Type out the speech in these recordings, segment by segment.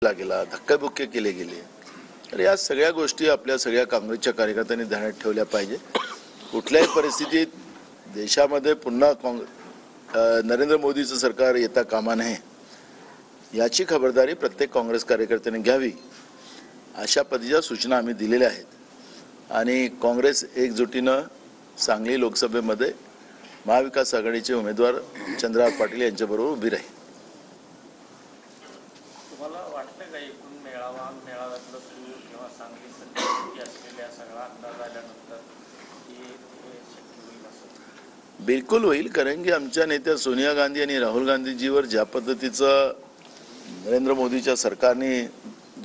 गेला, धक्काबुक्की केले गेले। तर या सगळ्या गोष्टी आपल्या सगळ्या काँग्रेसच्या कार्यकर्त्यांनी ध्यानात ठेवल्या पाहिजे। कुठल्याही परिस्थितीत देशामध्ये पुन्हा नरेंद्र मोदीचं सरकार येता कामा नये याची खबरदारी प्रत्येक काँग्रेस कार्यकर्त्याने घ्यावी, अशा पद्धतीच्या सूचना आम्ही दिलेल्या आहेत। आणि काँग्रेस एकजुटीनं सांगली लोकसभेमध्ये महाविकास आघाडीचे उमेदवार चंद्रकांत पाटील यांच्याबरोबर उभी राहील। तुम्हाला वाटतं का एकूण मेळाव्यातलं सूर किंवा सांगली सध्या असलेल्या सगळा अंदाज आल्यानंतर की हे शक्य होईल असं? बिलकुल होईल, कारण की आमच्या नेत्या सोनिया गांधी आणि राहुल गांधीजीवर ज्या पद्धतीचं नरेंद्र मोदीच्या सरकारने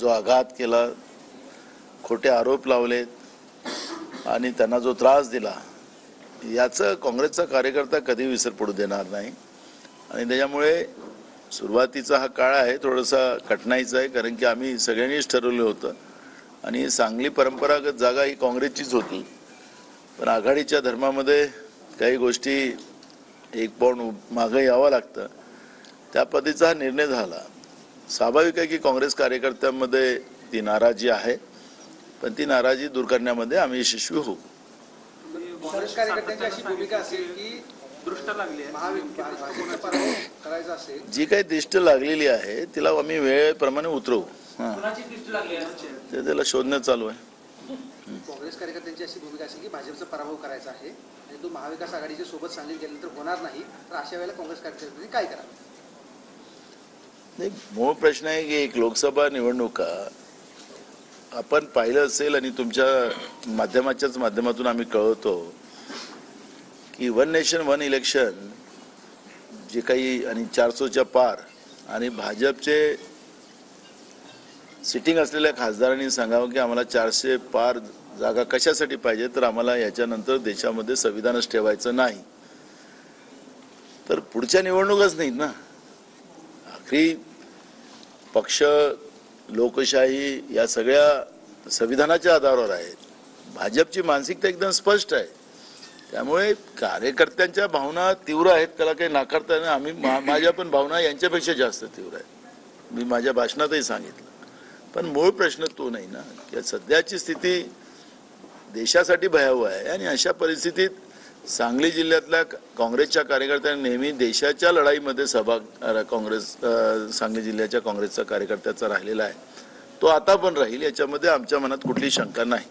जो आघात केला, खोटे आरोप लावलेत आणि त्यांना जो त्रास दिला, याचं काँग्रेसचा कार्यकर्ता कधी विसर पडू देणार नाही। आणि त्याच्यामुळे सुरुवातीचा हा काळ आहे थोडासा कठीणाईचा आहे, कारण की आम्ही सगळ्यांनीच ठरवलं होतं आणि सांगली परंपरागत जागा ही काँग्रेसचीच होती, पण आघाडीच्या धर्मामध्ये काही गोष्टी एक पाऊल मागे यावं लागतं, त्या पद्धतीचा हा निर्णय झाला। स्वाभाविक आहे की काँग्रेस कार्यकर्त्यांमध्ये ती नाराजी आहे, पण ती नाराजी दूर करण्यामध्ये आम्ही यशस्वी होऊ। काँग्रेस कार्यकर्त्यांची अशी भूमिका असेल की दृष्ट लागली आहे, भाजपचा पराभव करायचा असेल, जी काही दृष्ट लागलेली आहे तिला आम्ही वेळेप्रमाणे उतरवू। त्याला शोधणं चालू आहे। काँग्रेस कार्यकर्त्यांची अशी भूमिका असेल की भाजपचा पराभव करायचा आहे आणि तो महाविकास आघाडीच्या सोबत सांगलीत गेल्यानंतर होणार नाही, तर अशा वेळेला काँग्रेस कार्यकर्त्यांनी काय करावं? मूळ प्रश्न आहे की एक लोकसभा निवडणुका आपण पाहिलं असेल आणि तुमच्या माध्यमाच्याच माध्यमातून आम्ही कळवतो की वन नेशन वन इलेक्शन जे काही आणि 400च्या पार आणि भाजपचे सिटिंग असलेल्या खासदारांनी सांगावं की आम्हाला 400 पार जागा कशासाठी पाहिजे, तर आम्हाला याच्यानंतर देशामध्ये संविधानच ठेवायचं नाही, तर पुढच्या निवडणुकाच नाहीत ना। आखरी पक्ष लोकशाही या सगळ्या संविधानाच्या आधारावर आहेत। भाजपची मानसिकता एकदम स्पष्ट आहे, त्यामुळे कार्यकर्त्यांच्या भावना तीव्र आहेत, त्याला काही नाकारता नाही। आम्ही माझ्या पण भावना यांच्यापेक्षा जास्त तीव्र आहेत, मी माझ्या भाषणातही सांगितलं। पण मूळ प्रश्न तो नाही ना की सध्याची स्थिती देशासाठी भयावह आहे आणि अशा परिस्थितीत सांगली जिल्ह्यातल्या काँग्रेसच्या कार्यकर्त्यांनी नेहमी देशाच्या लढाईमध्ये सहभाग काँग्रेस सांगली जिल्ह्याच्या काँग्रेसचा कार्यकर्त्याचा राहिलेला आहे, तो आता पण राहील, याच्यामध्ये आमच्या मनात कुठलीही शंका नाही।